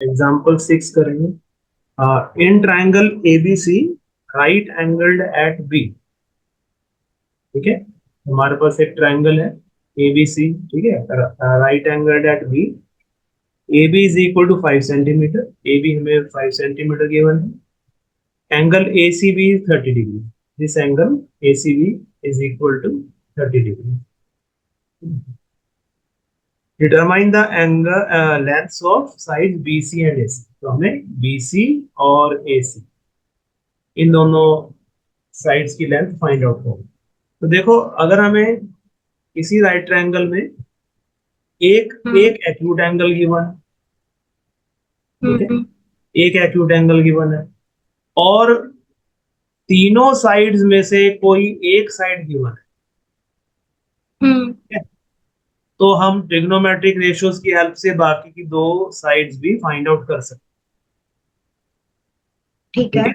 Example 6 करेंगे। In triangle ABC right angled at B. ठीक है, हमारे पास एक ट्राइंगल है एबीसी, ठीक है, right angled at B. A B is equal to 5 centimetre. A B हमें 5 सेंटीमीटर गिवन है। Angle A C B is 30 degree. This angle A C B is equal to 30 degree. Determine the angle lengths of side B C and A C. तो हमें B C और ए सी इन दोनों sides की length find out करो। तो देखो, अगर हमें किसी राइट ट्रायंगल में एक एक एक्यूट एंगल गिवन है, ठीक है, एक एक्यूट एंगल गिवन है, और तीनों साइड्स में से कोई एक साइड गिवन है, ठीक है, तो हम ट्रिग्नोमेट्रिक रेशियोज की हेल्प से बाकी की दो साइड्स भी फाइंड आउट कर सकते हैं। ठीक ठीक है। है,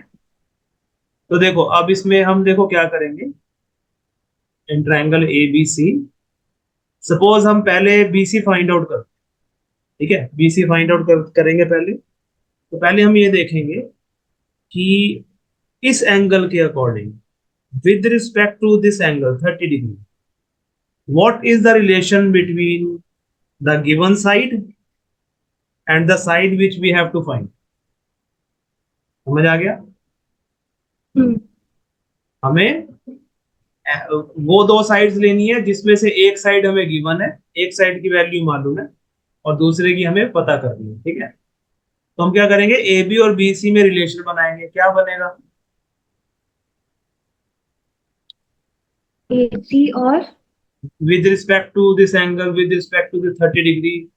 तो देखो अब इसमें हम देखो क्या करेंगे। In triangle A B C, suppose हम पहले बी सी फाइंड आउट कर, ठीक है, बी सी फाइंड आउट करेंगे पहले। तो पहले हम ये देखेंगे कि इस एंगल के according with respect to this angle 30 degree, what is the relation between the given side and the side which we have to find. समझ आ गया? हमें वो दो साइड्स लेनी है जिसमें से एक साइड हमें गिवन है, एक साइड की वैल्यू मालूम है, और दूसरे की हमें पता करनी है। ठीक है, तो हम क्या करेंगे, ए बी और बी सी में रिलेशन बनाएंगे। क्या बनेगा? ए सी और with respect to this angle, with respect to the 30 degree,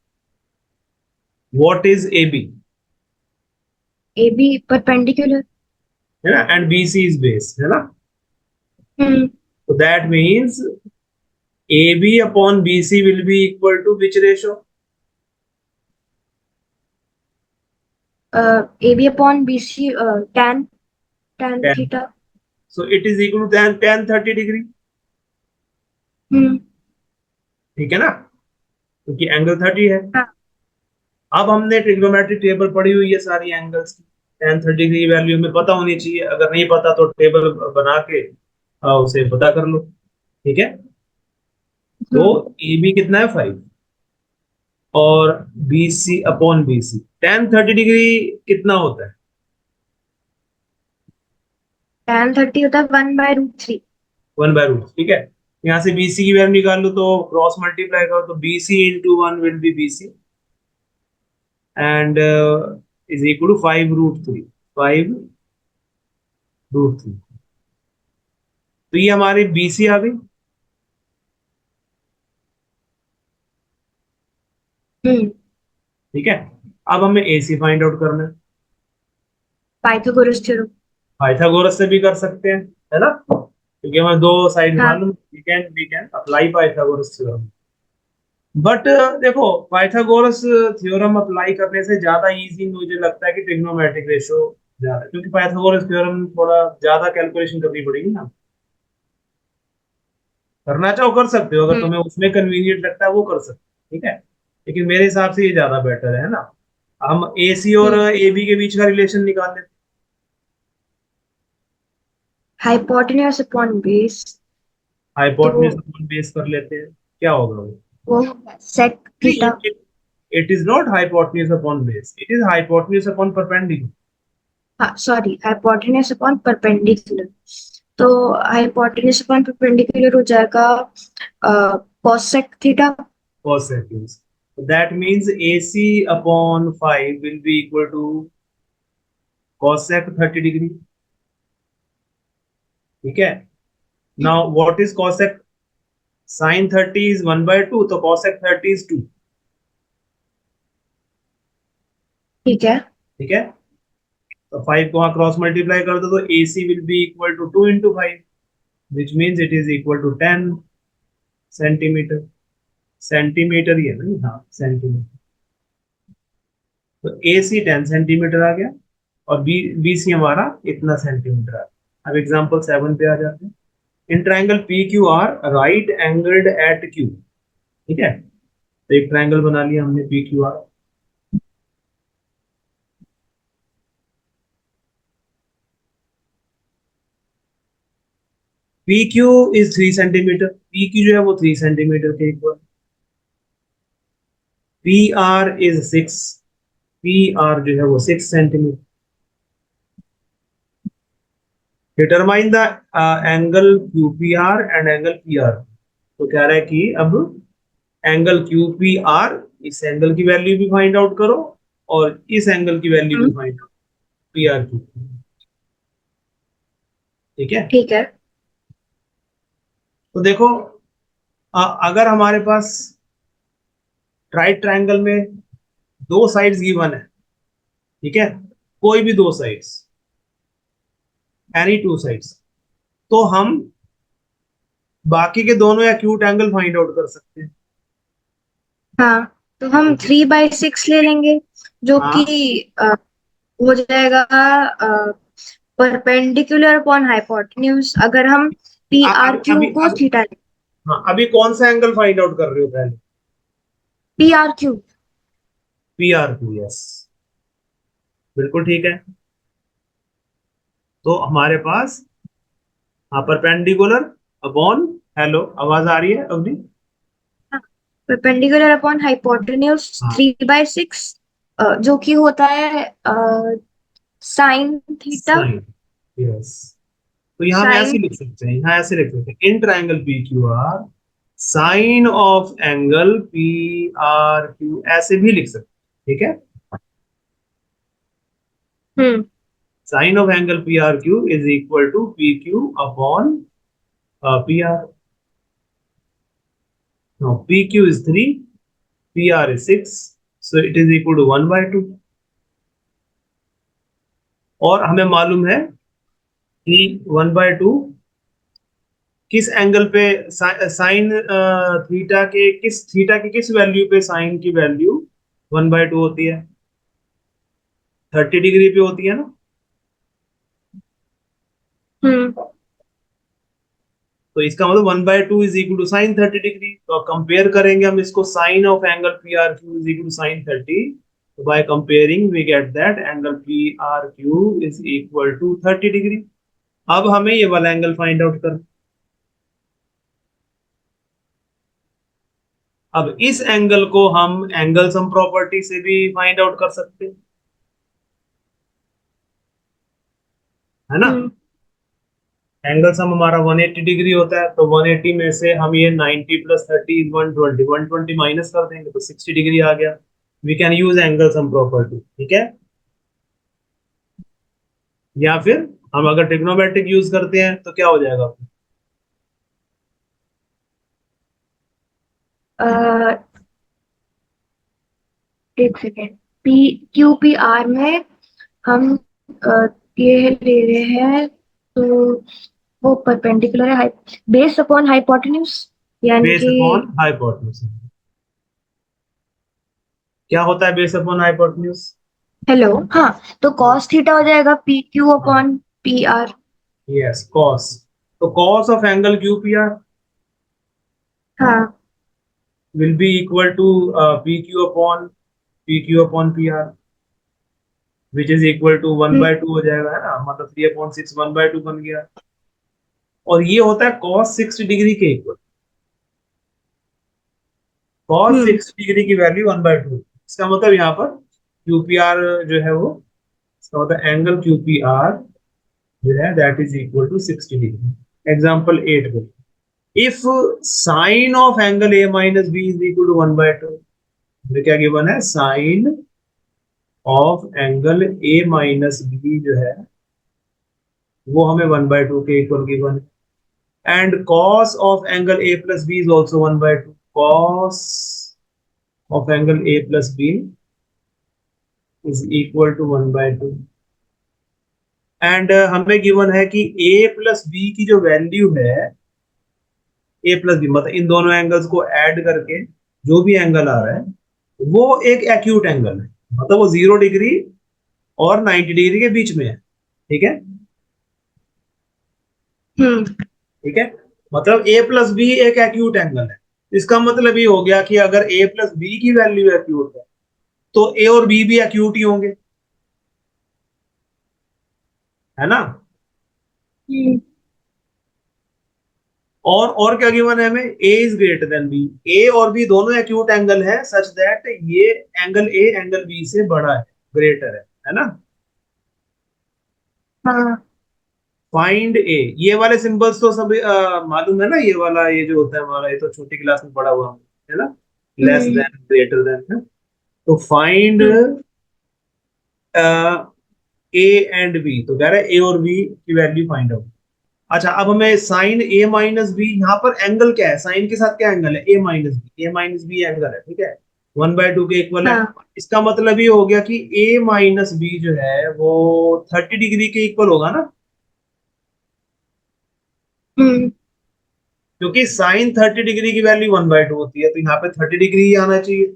what is AB? A B perpendicular. है ना, and BC is base, है ना। So that means AB upon BC will be equal to which ratio? A B upon B C tan tan 10. Theta. So it is equal to tan 30 degree. ठीक है ना, क्योंकि angle 30 है। हाँ। अब हमने ट्रिग्नोमेट्रिक टेबल पढ़ी हुई है सारी एंगल्स की, tan 30 की वैल्यू हमें पता होनी चाहिए। अगर नहीं पता तो टेबल बना के उसे पता कर लो। ठीक है, तो ए बी कितना है 5, और B C upon B C tan 30 degree कितना होता है? tan 30 होता है 1/√3। 1/√। ठीक है, यहाँ से बी सी की वैल्यू निकाल लो, तो क्रॉस मल्टीप्लाई करो तो B C into 1 will be B C and is equal to 5√3। 5√3। तो ये हमारी बी सी आ गई। ठीक है, अब हमें ए सी फाइंड आउट करना है। Pythagoras theorem. पाइथागोरस से भी कर सकते हैं, है ना, क्योंकि हमें दो साइड हाँ। मालूम। We can apply Pythagoras theorem. But देखो, पाइथागोरस थ्योरम अप्लाई करने से ज्यादा इजी मुझे लगता है कि ट्रिग्नोमेट्रिक रेशियो ज्यादा, क्योंकि पाइथागोरस थ्योरम थोड़ा ज्यादा कैलकुलेशन करनी पड़ेगी ना। करना चाहो कर सकते हो, अगर तुम्हें उसमें कन्वीनियंट लगता है वो कर सकते हो, ठीक है, लेकिन मेरे हिसाब से ये ज्यादा बेटर है ना। हम ए सी और ए बी के बीच का रिलेशन निकाल लेते हाइपोटेन्यूज अपॉन बेस। हैं, तो हाइपोटेन्यूज अपॉन बेस कर लेते हैं। क्या होगा वो? वो सेक थीटा। नहीं, it is not hypotenuse upon base, it is hypotenuse upon perpendicular. हाँ सॉरी, हाइपोटेन्यूज अपॉन परपेंडिकुलर। तो हाइपोटेन्यूज अपॉन परपेंडिकुलर हो जाएगा cosec theta. cos seconds. So that means AC upon 5 will be equal to cosec 30 degree. ठीक है, now what is cosec? Sin 30 is 1/2, तो cosec 30 is 2। ठीक है। ठीक है, तो 5 को वहां क्रॉस मल्टीप्लाई कर दो तो AC will be equal to 2 into 5, which means it is equal to 10 centimetre. Centimetre ही है ना, हाँ सेंटीमीटर। तो AC 10 सेंटीमीटर आ गया, और बी सी हमारा इतना सेंटीमीटर आ गया। अब एग्जांपल 7 पे आ जाते हैं। In triangle P Q are right angled eight Q. ठीक है, तो एक ट्राइंगल बना लिया हमने P Q are. P Q is 3 centimetre, P Q जो है वो 3 सेंटीमीटर के equal, P R is 6, P R जो है वो 6 centimetre. Determine the angle Q P are and angle P are. तो कह रहा है कि अब एंगल क्यू पी आर, इस एंगल की वैल्यू भी फाइंड आउट करो और इस एंगल की वैल्यू भी find out, P R Q. ठीक है। ठीक है। तो देखो, अगर हमारे पास राइट ट्रायंगल में दो साइड्स गिवन है, ठीक है, कोई भी दो साइड्स, एनी टू साइड्स, तो हम बाकी के दोनों एक्यूट एंगल फाइंड आउट कर सकते हैं। हाँ, तो हम ठीक है। 3/6 ले लेंगे, जो कि हाँ, हो जाएगा परपेंडिकुलर अपॉन हाइपोटेन्यूज। अगर हम पी आर अभी क्यू अभी को अभी थीटा, हाँ, अभी कौन सा एंगल फाइंड आउट कर रहे हो पहले? P R Q. P R Q, yes, बिल्कुल ठीक है। तो हमारे पास परपेंडिकुलर अपॉन, हेलो, आवाज आ रही है अवनी? परपेंडिकुलर अपॉन हाइपोटेन्यूज हाँ, 3/6, जो कि होता है साइन थीटा। Sign, yes. तो यहाँ हम ऐसे साइन। लिख सकते हैं, यहाँ ऐसे लिख सकते हैं, in triangle P Q R sine of angle P R Q, ऐसे भी लिख सकते हैं। ठीक है। Hmm. Sine of angle P R Q is equal to P Q upon P R. Now P Q is 3, P R is 6, so it is equal to 1/2। और हमें मालूम है कि 1/2 किस एंगल पे, साइन थीटा के किस वैल्यू पे साइन की वैल्यू 1/2 होती है? 30 डिग्री पे होती है ना। हम्म। तो इसका मतलब 1/2 is equal to sine 30 degree. तो कंपेयर करेंगे हम इसको, sine of angle P R Q is equal to sine 30। तो by comparing we get that angle P R Q is equal to 30 degree. अब हमें ये वाला एंगल फाइंड आउट कर, अब इस एंगल को हम एंगल सम प्रॉपर्टी से भी फाइंड आउट कर सकते हैं, है ना। हम्म। एंगल सम हमारा 180 डिग्री होता है, तो 180 में से हम ये 90 प्लस 30 120, 120 माइनस कर देंगे तो 60 डिग्री आ गया। We can use angle sum property. ठीक है। या फिर हम अगर ट्रिग्नोमेट्रिक यूज करते हैं तो क्या हो जाएगा? एक second. P Q P are में हम अ, ये ले रहे हैं, तो वो परपेंडिकुलर है बेस्ड अपॉन हाइपोटेन्यूज, यानी बेस्ड कि। Upon hypotenuse. क्या होता है बेस्ड अपॉन हाइपोटेन्यूज? हेलो। हाँ, तो कॉस थीटा हो जाएगा P Q upon P R. Yes, cos. तो cos of angle Q P R हाँ। Will be equal to P Q upon P R, which is equal to one hmm. By two हो जाएगा, है ना, मतलब 3/6 1/2 बन गया। और ये होता है कॉस 60 डिग्री के इक्वल। कॉस हम्म। 60 डिग्री की वैल्यू 1/2। इसका मतलब यहाँ पर QPR जो है वो, इसका मतलब एंगल QPR जो है that is equal to 60 degree. Example 8 को, if sine of angle A minus B is equal to 1/2, तो क्या गिवन है? Sine of angle A minus B जो है वो हमें 1/2 के इक्वल गिवन है। And cos of angle A plus B is also 1/2। Cos of angle A plus B is equal to 1/2। And हमें गिवन है कि A प्लस बी की जो वैल्यू है, A प्लस बी मतलब इन दोनों एंगल्स को ऐड करके जो भी एंगल आ रहा है वो एक एक्यूट एंगल है, मतलब वो 0 डिग्री और 90 डिग्री के बीच में है। ठीक है। हम्म। ठीक है, मतलब A प्लस बी एक एक्यूट एंगल है। इसका मतलब ये हो गया कि अगर A प्लस बी की वैल्यू एक्यूट है तो A और B भी एक्यूट ही होंगे, है ना। हम्म। और क्या गिवन है हमें, ए इज ग्रेटर देन बी, ए और बी दोनों एक्यूट एंगल है सच दैट ये एंगल ए एंगल बी से बड़ा है, ग्रेटर है ना। हाँ। फाइंड ए, ये वाले सिंबल्स तो सब मालूम है ना, ये वाला ये जो होता है हमारा, ये तो छोटी क्लास में पढ़ा हुआ है ना, less hmm. Then greater than है। तो find hmm. A and B, तो कह रहा है ए और बी की वैल्यू फाइंड आउट। अच्छा अब हमें साइन ए माइनस बी, यहाँ पर एंगल क्या है, साइन के साथ क्या एंगल है, ए माइनस बी, ए माइनस बी एंगल है, ठीक है, 1/2 के इक्वल है। हाँ। इसका मतलब ये हो गया कि ए माइनस बी जो है वो 30 डिग्री के इक्वल होगा ना, हम्म। क्योंकि साइन 30 डिग्री की वैल्यू 1/2 होती है, तो यहाँ पे 30 डिग्री ही आना चाहिए,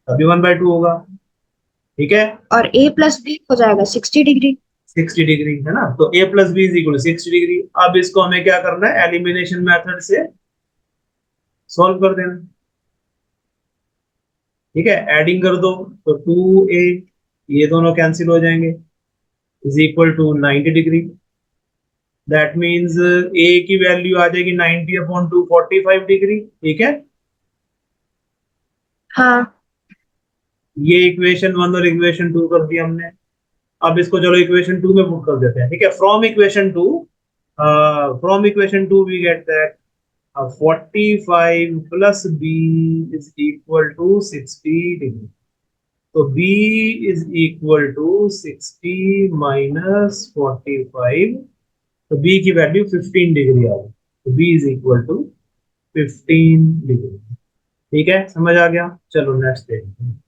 तभी 1/2 होगा, ठीक है। और a प्लस b हो जाएगा 60 डिग्री। 60 डिग्री है ना, तो A plus B is equal to 60 degree. अब इसको हमें क्या करना है, एलिमिनेशन मेथड से सॉल्व कर देना, ठीक है, एडिंग कर दो, तो 2a, ये दोनों कैंसिल हो जाएंगे, is equal to 90 degree. That means a की वैल्यू आ जाएगी 90/2, 45 डिग्री, ठीक है। हाँ। ये इक्वेशन 1 और इक्वेशन 2 कर दिया हमने। अब इसको चलो इक्वेशन 2 में पुट कर देते हैं, ठीक है। From equation 2 we get that 45 plus B is equal to 60 degree. तो b इज इक्वल टू 60 - 45, तो b की वैल्यू 15 डिग्री आ गई, तो b is equal to 15 degree, ठीक है, समझ आ गया। चलो नेक्स्ट देखते हैं,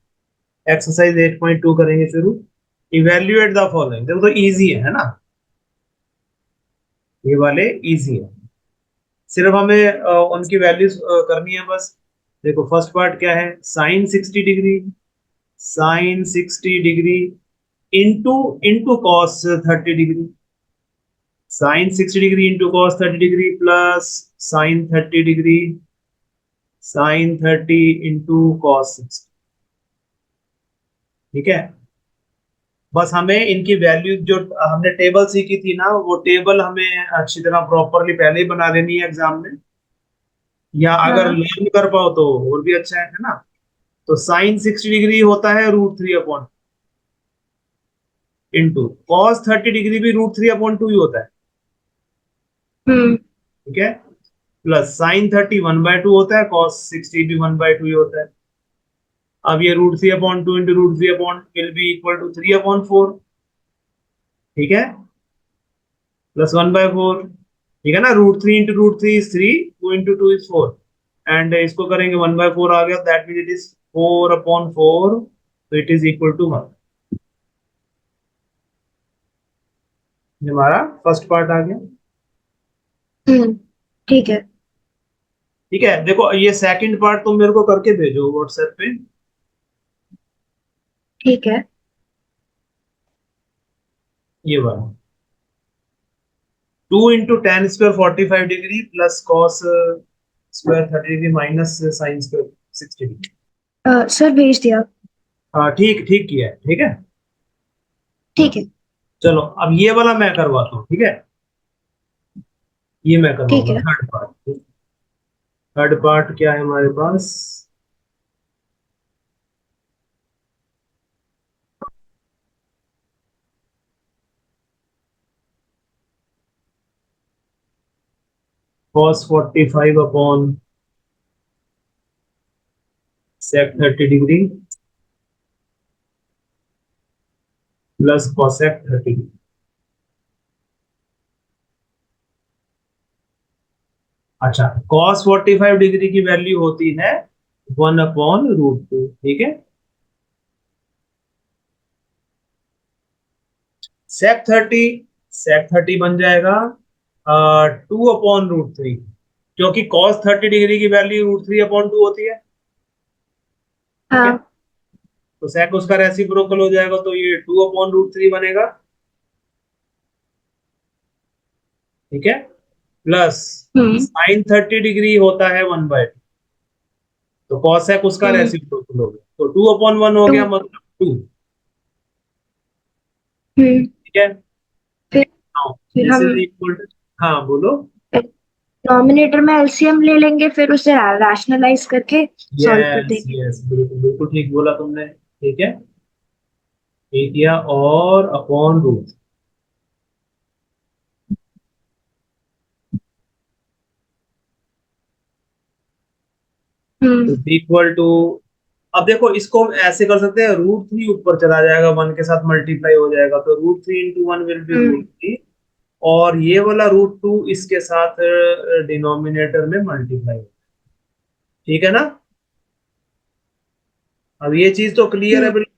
एक्सरसाइज 8.2 करेंगे शुरू। इवेल्युएट द फॉलोइंग, देखो तो इजी है ना, ये वाले इजी है, सिर्फ हमें उनकी वैल्यूज करनी है बस। देखो फर्स्ट पार्ट क्या है, sine 60 degree, sine 60 degree into into cos 30 degree, sine 60 degree into cos 30 degree plus sine 30 degree sine 30 into cos 60, ठीक है। बस हमें इनकी वैल्यू जो हमने टेबल सीखी थी ना, वो टेबल हमें अच्छी तरह प्रॉपरली पहले ही बना लेनी है एग्जाम में, या अगर हाँ। लर्न कर पाओ तो और भी अच्छा है ना। तो साइन 60 डिग्री होता है √3/, इंटू कॉस 30 डिग्री भी √3/2 ही होता है, हम्म। ठीक है, प्लस साइन 30 1/2 होता है, कॉस 60 भी 1/2 ही होता है। अब ये √3/2 into √3/ will be equal to 3/4, ठीक है, प्लस 1/4, ठीक है ना, √3 into √3 is 3, 2 into 2 is 4, and इसको करेंगे 1/4 आ गया, दैट मीन इट इज 4/4, तो इट इज इक्वल टू 1। ये हमारा फर्स्ट पार्ट आ गया, हम्म। ठीक है। ठीक है। देखो ये सेकंड पार्ट तुम मेरे को करके भेजो व्हाट्सएप पे, ठीक है। ये वाला 2 into ten square 45 degree plus cos square 30 degree minus sine square 60 degree. Sir भेज दिया। हाँ ठीक ठीक किया है, ठीक है। ठीक है। चलो अब ये वाला मैं करवाता हूँ, ठीक है, ये मैं ठीक करवाऊंगा है। Third part. थर्ड पार्ट क्या है हमारे पास, कॉस 45 सेक 30 डिग्री प्लस कॉसेक 30 डिग्री। अच्छा कॉस 45 डिग्री की वैल्यू होती है 1/√2, ठीक है। सेक 30 बन जाएगा 2/√3, क्योंकि कॉस 30 डिग्री की वैल्यू √3/2 होती है, ठीक है। हाँ। तो सेक उसका रेसिप्रोकल हो जाएगा, तो ये 2/√3 बनेगा, ठीक है, प्लस हम्म। साइन 30 डिग्री होता है 1/2, तो कॉसेक उसका हम्म। रेसिप्रोकल हो गया, तो 2/1 हो टू। गया, मतलब 2, हम्म। ठीक है। फिर नाउ फिर दिस हम इज इक्वल टू, हाँ बोलो। डिनोमिनेटर में एलसीएम ले लेंगे, फिर उसे रैशनलाइज करके सॉल्व कर यस देंगे। यस, बिल्कुल बिल्कुल ठीक बोला तुमने। ठीक है, ठीक किया, और upon root hmm equal to, अब देखो इसको हम ऐसे कर सकते हैं, रूट थ्री ऊपर चला जाएगा, वन के साथ मल्टीप्लाई हो जाएगा, तो root three into one will be root hmm three, और ये वाला रूट टू इसके साथ डिनोमिनेटर में मल्टीप्लाई। ठीक है ना? अब ये चीज तो क्लियर है हम्म, बिल्कुल।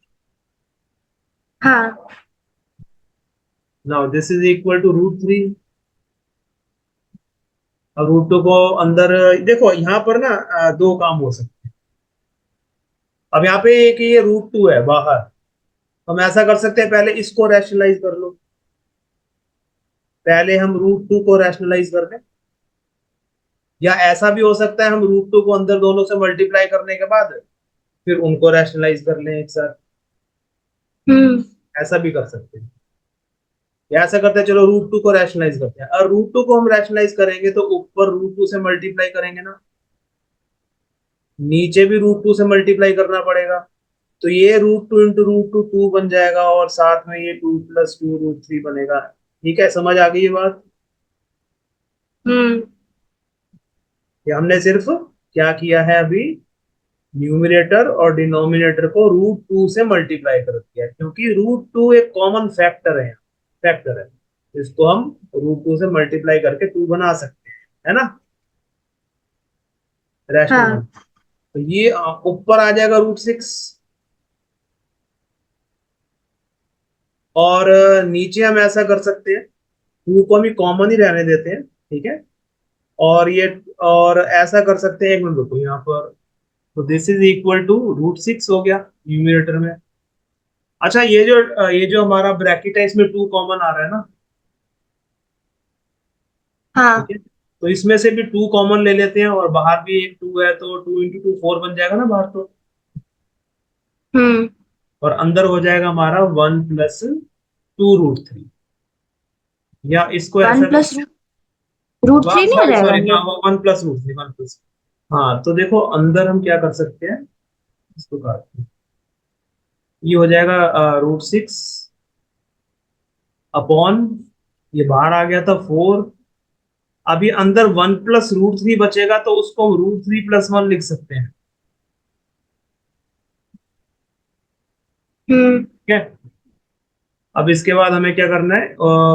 हाँ now this is equal to root three. अब रूट टू को अंदर, देखो यहाँ पर ना दो काम हो सकते हैं। अब यहाँ पे एक ये रूट टू है बाहर, तो हम ऐसा कर सकते हैं, पहले इसको रैशनलाइज कर लो, पहले हम रूट टू को रैशनलाइज कर दें, या ऐसा भी हो सकता है हम रूट टू को अंदर दोनों से मल्टीप्लाई करने के बाद फिर उनको रैशनलाइज कर लें एक साथ, हम्म ऐसा भी कर सकते हैं। या ऐसा करते हैं, चलो रूट टू को रैशनलाइज करते हैं, और रूट टू को हम रैशनलाइज करेंगे तो ऊपर रूट टू से मल्टीप्लाई करेंगे ना, नीचे भी रूट टू से मल्टीप्लाई करना पड़ेगा, तो ये root two into root two two बन जाएगा, और साथ में ये two plus two root three बनेगा। ठीक है, समझ आ गई ये बात? हम्म ये हमने सिर्फ क्या किया है अभी, न्यूमरेटर और डिनोमिनेटर को रूट टू से मल्टीप्लाई कर दिया, क्योंकि रूट टू एक कॉमन फैक्टर है, फैक्टर है, इसको हम रूट टू से मल्टीप्लाई करके टू बना सकते हैं, है ना, रैशनल हाँ नंबर। तो ये ऊपर आ जाएगा रूट सिक्स, और नीचे हम ऐसा कर सकते हैं, टू को हम ही कॉमन ही रहने देते हैं, ठीक है, और ये, और ऐसा कर सकते हैं, एक मिनट रुको यहाँ पर, तो this is equal to root six हो गया न्यूमरेटर में। अच्छा, ये जो हमारा ब्रैकेट है इसमें टू कॉमन आ रहा है ना, ठीक हाँ है, तो इसमें से भी टू कॉमन ले लेते हैं, और बाहर भी एक टू है, तो टू इंटू टू फोर बन जाएगा ना बाहर तो, हम्म और अंदर हो जाएगा हमारा one plus two root three, या इसको वन ऐसा प्लस रूट थ्री नहीं आ सॉरी जाएगा सॉरी, हाँ अंदर? One plus root three, one plus, हाँ, तो देखो अंदर हम क्या कर सकते हैं, इसको काटते हैं, ये हो जाएगा रूट सिक्स अपॉन, ये बाहर आ गया था फोर, अभी अंदर वन प्लस रूट थ्री बचेगा, तो उसको हम रूट थ्री प्लस वन लिख सकते हैं। ठीक है, अब इसके बाद हमें क्या करना है,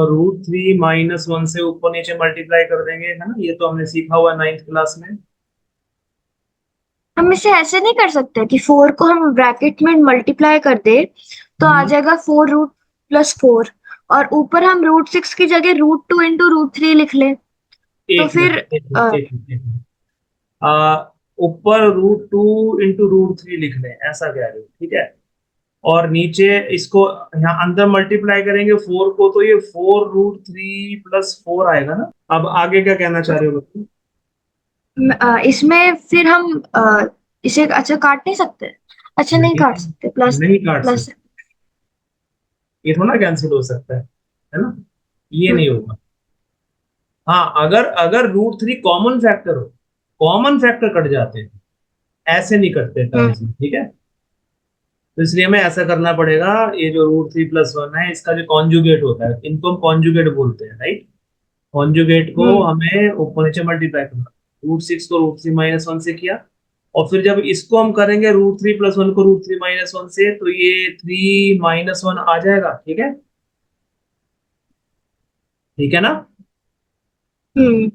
रूट थ्री माइनस वन से ऊपर नीचे मल्टीप्लाई कर देंगे, है ना, ये तो हमने सीखा हुआ है नाइन्थ क्लास में। हम इसे ऐसे नहीं कर सकते कि फोर को हम ब्रैकेट में मल्टीप्लाई कर दे तो आ हम्म, जाएगा फोर रूट प्लस फोर, और ऊपर हम रूट सिक्स की जगह root two into root three लिख ले, तो एक फिर मिनट एक मिनट एक मिनट एक मिनट, ऊपर root two into root three लिख लें, ऐसा कह रहे हो, ठीक है, और नीचे इसको यहाँ अंदर मल्टीप्लाई करेंगे फोर को, तो ये four root three plus four आएगा ना। अब आगे क्या कहना चाह रहे हो बच्चों? इसमें फिर हम इसे अच्छा काट नहीं सकते? अच्छा नहीं नहीं, काट सकते, प्लस नहीं काट प्लस। सकते, ये थोड़ा कैंसिल हो सकता है ना, ये नहीं होगा। हाँ, अगर अगर रूट थ्री कॉमन फैक्टर हो, कॉमन फैक्टर कट जाते हैं, ऐसे नहीं कटते हम्म टर्म्स में, ठीक है, तो इसलिए हमें ऐसा करना पड़ेगा, ये जो रूट थ्री प्लस वन है इसका जो कॉन्जुगेट होता है, इनको हम कॉन्जुगेट बोलते हैं, राइट, कॉन्जुगेट को हम्म हमें ऊपर नीचे मल्टीप्लाई करना, रूट सिक्स को रूट थ्री माइनस वन से किया, और फिर जब इसको हम करेंगे रूट थ्री प्लस वन को रूट थ्री माइनस वन से, तो ये थ्री माइनस वन आ जाएगा, ठीक है, ठीक है ना। हम्म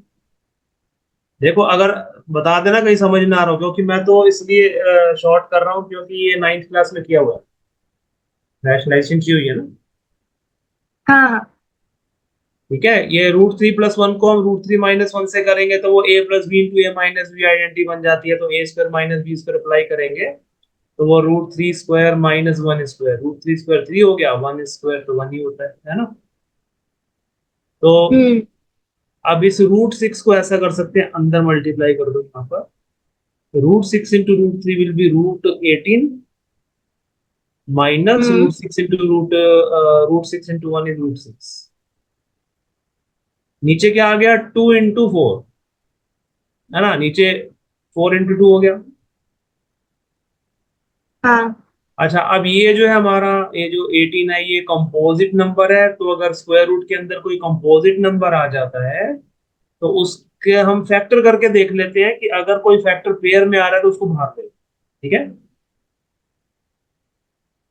देखो अगर, बता देना कहीं समझ ना आ रहा हो, क्योंकि मैं तो इसलिए शॉर्ट कर रहा हूँ क्योंकि ये नाइन्थ क्लास में किया हुआ है, रैशनलाइजेशन की हुई है ना। हाँ हाँ ठीक है, ये रूट थ्री प्लस वन को हम रूट थ्री माइनस वन से करेंगे, तो वो A plus B into A minus B identity बन जाती है, तो A square minus B square apply करेंगे, तो वो root three square minus one square, root three square three हो गया, वन स्क्वायर तो वन ही होता है ना। तो हम्म अब इस रूट सिक्स को ऐसा कर सकते हैं, अंदर मल्टीप्लाई कर दो यहाँ पर, root six into root three will be root eighteen, minus hmm root six into root six into one is root six, नीचे क्या आ गया, टू इंटू फोर, है ना, नीचे 4 into 2 हो गया। हाँ। अच्छा, अब ये जो है हमारा, ये जो 18 है, ये कंपोजिट नंबर है, तो अगर स्क्वायर रूट के अंदर कोई कंपोजिट नंबर आ जाता है तो उसके हम फैक्टर करके देख लेते हैं कि अगर कोई फैक्टर पेयर में आ रहा है तो उसको बाहर ले, ठीक है।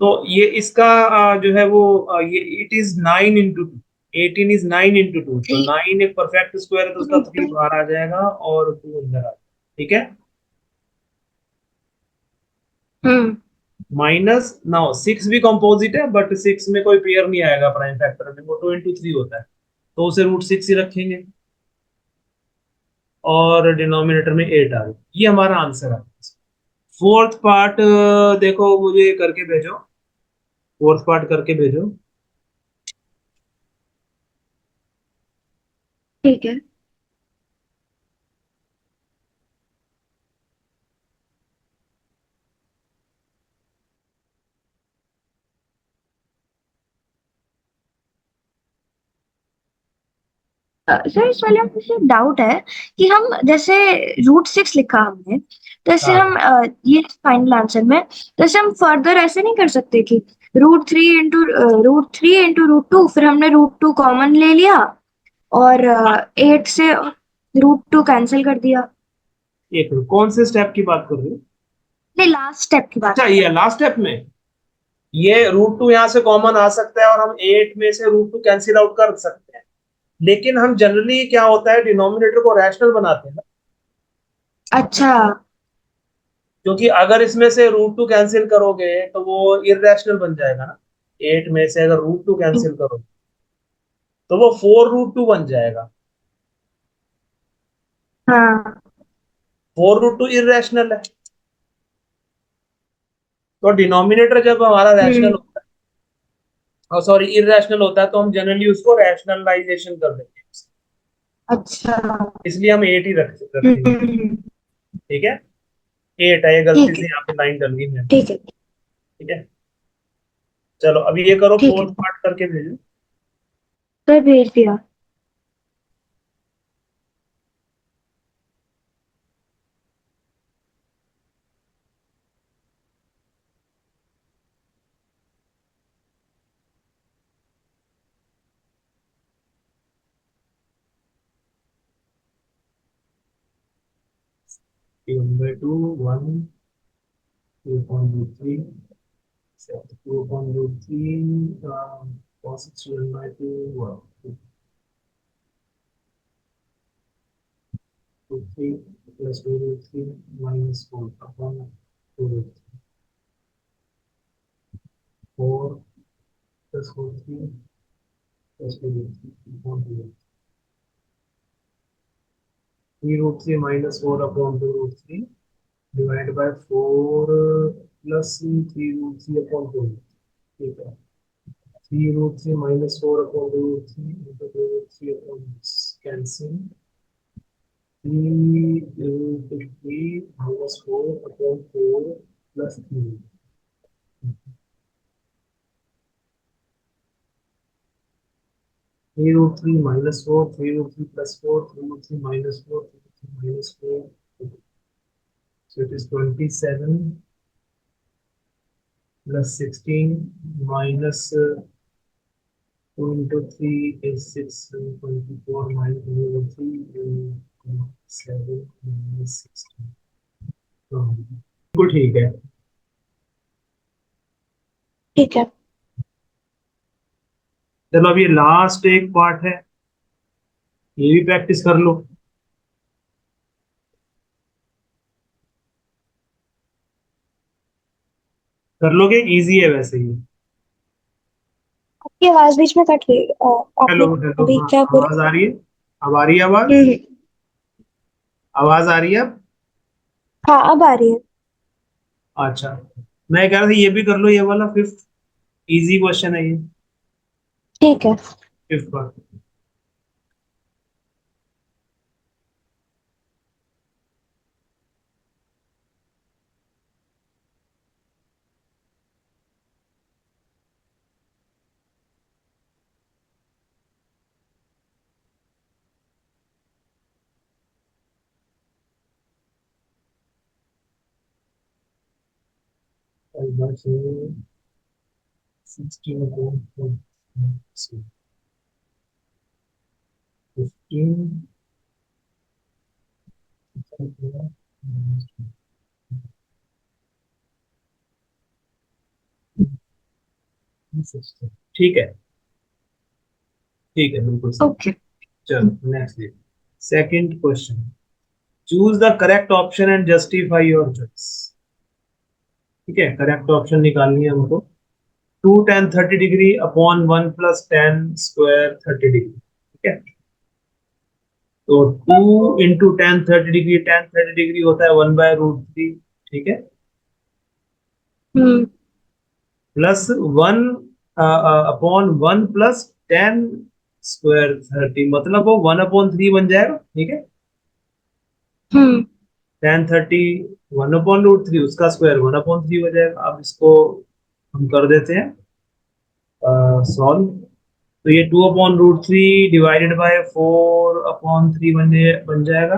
तो ये इसका जो है वो ये it is 9 into 2, 18 is 9 into 2, तो 9 एक परफेक्ट स्क्वायर है तो उसका 3 बाहर आ जाएगा और 2 अंदर आ जाएगा, ठीक है। हम्म। माइनस, नाउ 6 भी कंपोजिट है बट 6 में कोई पेयर नहीं आएगा प्राइम फैक्टर में, वो 2 into 3 होता है, तो उसे √6 ही रखेंगे और डिनोमिनेटर में 8 आ गया। ये हमारा आंसर है। फोर्थ पार्ट देखो, मुझे करके भेजो, फोर्थ पार्ट करके भेजो। ठीक है। सर इस वाले में मुझे डाउट है कि हम जैसे √6 लिखा हमने, तो ऐसे हाँ, हम ये फाइनल आंसर में, तो ऐसे हम फर्दर ऐसे नहीं कर सकते कि √3 into √2, फिर हमने √2 कॉमन ले लिया और 8 से √2 कैंसिल कर दिया। एक मिनट, कौन से स्टेप की बात कर रही हो? नहीं, लास्ट स्टेप की बात अच्छा, कर रहा ये लास्ट स्टेप में ये √2 यहाँ से कॉमन आ सकता है और हम 8 में से √2 कैंसिल आउट कर सकते हैं, लेकिन हम जनरली क्या होता है, डिनोमिनेटर को रैशनल बनाते हैं ना, हूँ। अच्छा। क्योंकि अगर इसमें से √2 कैंसिल करोगे तो वो इरेशनल बन जाएगा ना। 8 में से अगर √2 कैंसिल करोगे तो वो 4 √2 बन जाएगा। हाँ। 4 √2 इरेशनल है, तो डिनोमिनेटर जब हमारा रैशनल हम्म। होता है, सॉरी इरेशनल होता है, तो हम जनरली उसको रैशनलाइजेशन कर देते हैं, अच्छा। इसलिए हम 8 ही रखेंगे, हम्म। ठीक है। 8 है, ये गलती ठीक से है। यहाँ पे लाइन डल गई मैंने, ठीक है। ठीक है। चलो अब ये करो, ठीक है। फोर्थ पार्ट करके भेजो। सर भेज दिया। P1/2 1, 2.3, 2.3 cos 1/2 2/3 plus 2/3 minus 4 upon 2/3, 4 plus 4/3 plus 2/3 upon 2/3, 3 √3 minus 4 upon 2 √3 divided by 4 plus 3 √3 upon 2, ठीक है। 3 √3 minus 4 upon 2 √3 into 2 √3 upon this, cancel, 3 √3 minus 4 upon 4 plus 3, 3 √3 minus 4, 3 √3 plus 4, 3 √3 minus 4, 3 √3 minus 4, so it is 27 plus 16 minus 2 into 3 is 6, 24 minus 3 7 minus 16, बिल्कुल ठीक है। ठीक है। चलो अब ये लास्ट एक पार्ट है, ये भी प्रैक्टिस कर लो। कर लोगे, इजी है वैसे ही। आपकी आवाज बीच में कट गई। हेलो आपने हेलो, अभी हाँ, क्या बोला? आवाज आ रही है? अब आ रही है आवाज? हम्म। आवाज आ रही है अब? हाँ, अब आ रही है। अच्छा, मैं कह रहा था ये भी कर लो, ये वाला फिफ्थ, इजी क्वेश्चन है ये, ठीक है। Fifth part. ठीक है, ठीक है, बिल्कुल सही। ओके चलो नेक्स्ट देखिए, second question, choose the correct option and justify your choice. ठीक है, करेक्ट ऑप्शन निकालनी है हमको। 2 tan 30 degree upon 1 plus tan square 30 degree. ठीक है, तो 2 into tan 30 degree, tan 30 degree होता है 1/√3। ठीक है, plus 1 upon 1 plus tan square 30, मतलब वो 1/3 बन जाएगा। ठीक है, tan 30 1/√3, उसका स्क्वायर 1/3 हो जाएगा। अब इसको हम कर देते हैं सॉल्व। तो ये 2/√3 डिवाइडेड बाय 4/3 बन जाएगा।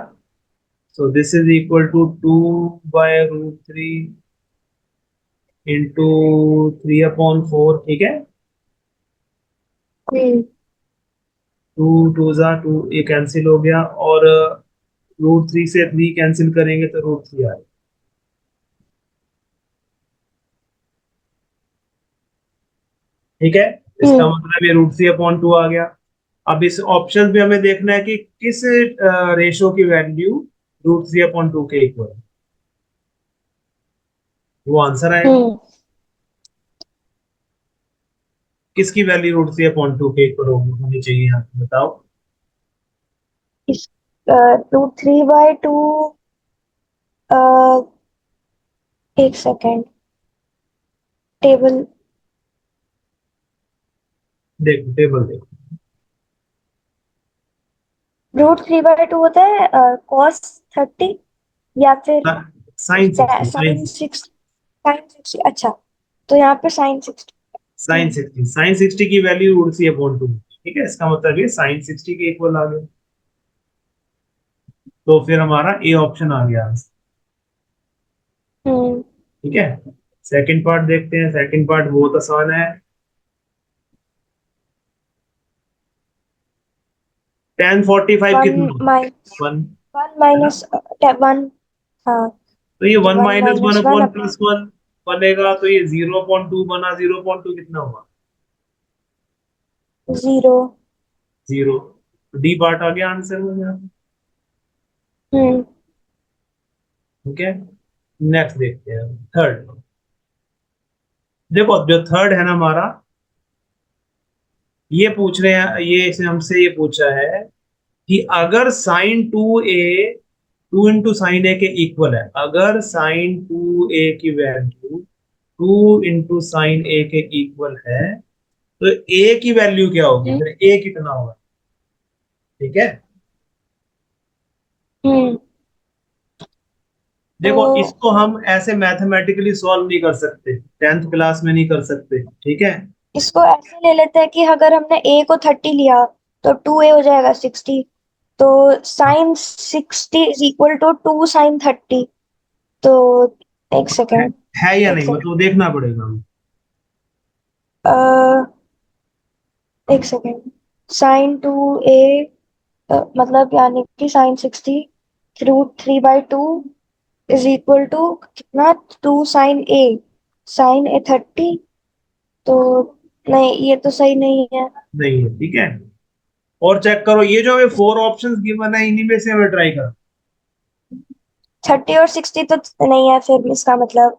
So this is equal to 2/√3 into 3/4। ठीक है, 2 2 जा 2, ये कैंसिल हो गया, और √3 से 3 कैंसिल करेंगे तो √3 आएगा। ठीक है, इसका मतलब ये √3/2 आ गया। अब इस ऑप्शन पे हमें देखना है कि किस रेशो की वैल्यू √3/2 के इक्वल है, वो आंसर आएगा। किसकी वैल्यू √3/2 के इक्वल होनी चाहिए, यहाँ पे बताओ। √3/2 एक सेकेंड, टेबल देखो, टेबल देखो। √3/2 होता है cos 30 या फिर साइन 60, sin 60। अच्छा, तो यहाँ पे sin 60। साइन 60 की वैल्यू √3/2। ठीक है, इसका मतलब ये साइन 60 के इक्वल आ गया, तो फिर हमारा ए ऑप्शन आ गया। ठीक है, सेकंड पार्ट देखते हैं। सेकंड पार्ट बहुत आसान है। tan 45 कितना? 1। 1 माइनस 1। हाँ, तो ये 1 1 minus one minus 1 upon plus 1 बनेगा, तो ये 0/2 बना। 0/2 कितना हुआ? 0। 0। डी पार्ट आ गया आंसर में यहाँ। ठीक है, नेक्स्ट देखते हैं थर्ड। देखो, जो थर्ड है ना हमारा, ये पूछ रहे हैं, ये इसने हमसे ये पूछा है कि अगर sin 2a 2 × sin a के इक्वल है, अगर sin 2a की वैल्यू 2 × sin a के इक्वल है, तो a की वैल्यू क्या होगी, फिर a कितना होगा? ठीक है, देखो तो इसको हम ऐसे मैथमेटिकली सॉल्व नहीं कर सकते, 10th क्लास में नहीं कर सकते। ठीक है, इसको ऐसे ले लेते हैं कि अगर हमने a को 30 लिया तो 2a हो जाएगा 60। तो sin 60 is equal to 2 sin 30। तो एक है, सेकेंड, है या एक नहीं, सेकेंड, मतलब देखना पड़ेगा हमें। एक सेकेंड। sin 2a मतलब यानी कि sin 60 √3/2 इज इक्वल टू कितना, 2 sin a, sin a 30। तो नहीं, ये तो सही नहीं है। नहीं है, ठीक है, और चेक करो, ये जो हमें 4 ऑप्शंस गिवन है, इन्हीं में से हमें ट्राई करो। 30 और 60 तो नहीं है फिर इसका मतलब,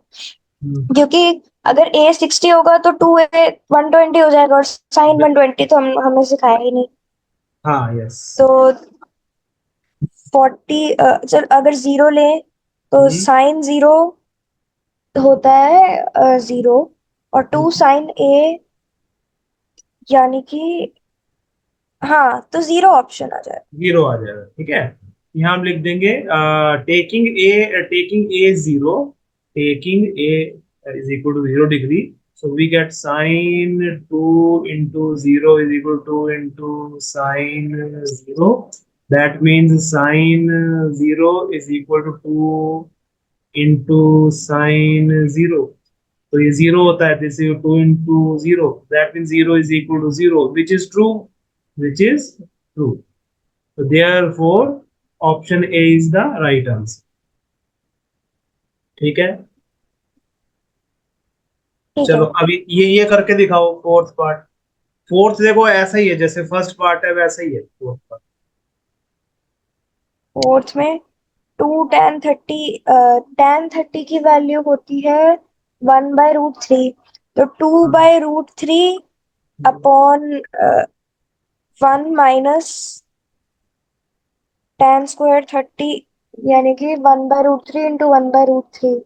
क्योंकि अगर a 60 होगा तो 2a 120 हो जाएगा, और sin 120 तो हमें सिखाया ही नहीं। हाँ, यस। तो 40 चल अगर 0 ले तो sin 0 होता है 0, और 2 sin a यानी कि, हाँ, तो 0 ऑप्शन आ जाए। 0 आ जाएगा। ठीक है, यहाँ हम लिख देंगे taking A 0, taking A is equal to 0 degree, so we get sin 2 × 0 is equal to into sin 0, that means sin 0 is equal to 2 into sin 0। तो ये 0 होता है, this is 2 into 0, that means 0 is equal to 0, which is true, which is true. So therefore option A is the right answer. ठीक है, ठीक चलो है। अभी ये करके दिखाओ फोर्थ पार्ट। फोर्थ देखो ऐसा ही है जैसे फर्स्ट पार्ट है, वैसा ही है फोर्थ पार्ट। फोर्थ में 2 tan 30 की वैल्यू होती है 1/√3, तो 2/√3 अपॉन 1 - tan² 30, यानी कि 1/√3 इंटू 1/√3,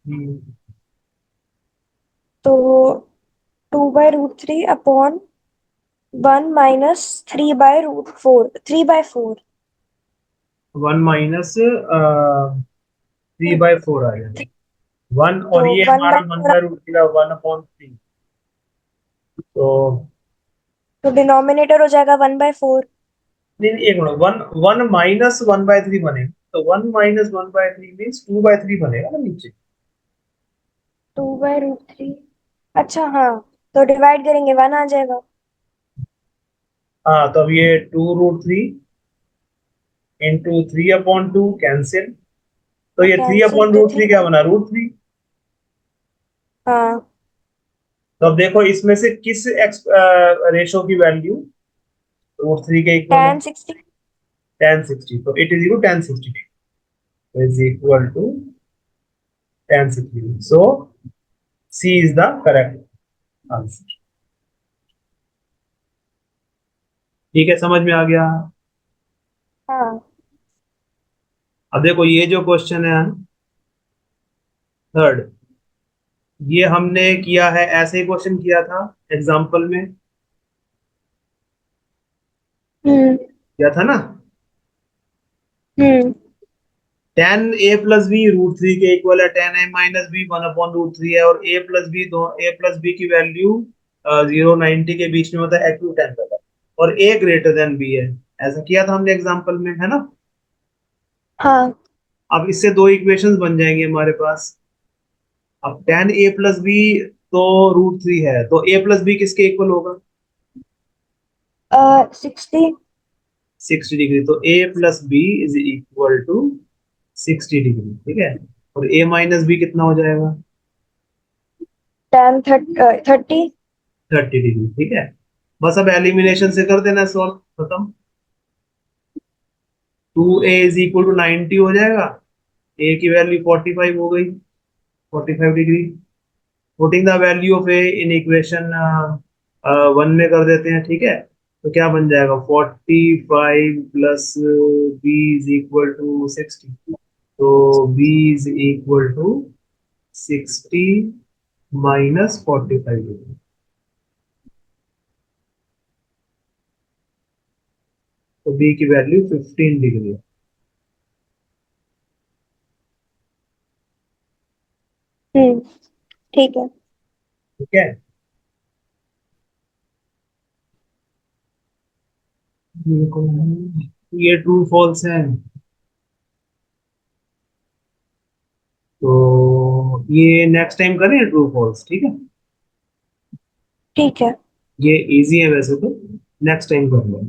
हम्म, तो 2/√3 अपॉन 1 - 3/4 1 माइनस 3/4 आ गया, वन, तो और ये वन हमारा by one four by root three 1/3, तो तो डिनोमिनेटर हो जाएगा 1/4। नहीं नहीं, एक मिनट, वन वन माइनस 1/3 बनेगा, तो 1 - 1/3 मीन्स 2/3 बनेगा ना नीचे। 2/√3, अच्छा हाँ, तो डिवाइड करेंगे 1 आ जाएगा। हाँ, तो अब ये 2√3 इंटू 3/2 कैंसिल, तो ये थ्री कैंसिल अपॉन तो रूट 3, थ्री क्या बना, √3। हाँ तो अब देखो इसमें से किस रेशो की वैल्यू √3 के इक्वल है, tan 60। tan 60, तो it is equal tan 60 is equal to tan 60, so C is the correct answer. ठीक है, समझ में आ गया। हाँ। अब देखो ये जो क्वेश्चन है थर्ड, ये हमने किया है, ऐसे ही क्वेश्चन किया था एग्जाम्पल में, हम्म। किया था ना। हम्म। tan a+b √3 के इक्वल है, tan a - b 1/√3 है, और a+b की वैल्यू 0 90 के बीच में होता है एक्यूट एंगल है, और a ग्रेटर देन b है, ऐसा किया था हमने एग्जाम्पल में, है ना। हाँ। अब इससे दो इक्वेशंस बन जाएंगे हमारे पास। अब tan a+b तो √3 है, तो a+b किसके इक्वल होगा, 60। 60 डिग्री, तो a+b is equal to 60 degree, ठीक है। और a - b कितना हो जाएगा, tan 30। 30 डिग्री, ठीक है। बस अब एलिमिनेशन से कर देना सॉल्व, खत्म। 2a = 90 हो जाएगा, a की वैल्यू 45 हो गई, 45 degree. Putting the value of a in equation 1 में कर देते हैं, ठीक है। तो क्या बन जाएगा, 45 plus b is equal to 60, तो b is equal to 60 minus 45 degree, तो b की वैल्यू 15 डिग्री है। ठीक है। ठीक है, ये ट्रू फॉल्स है, तो ये नेक्स्ट टाइम करें ट्रू फॉल्स, ठीक है। ठीक है। ये इजी है वैसे तो, नेक्स्ट टाइम कर लो।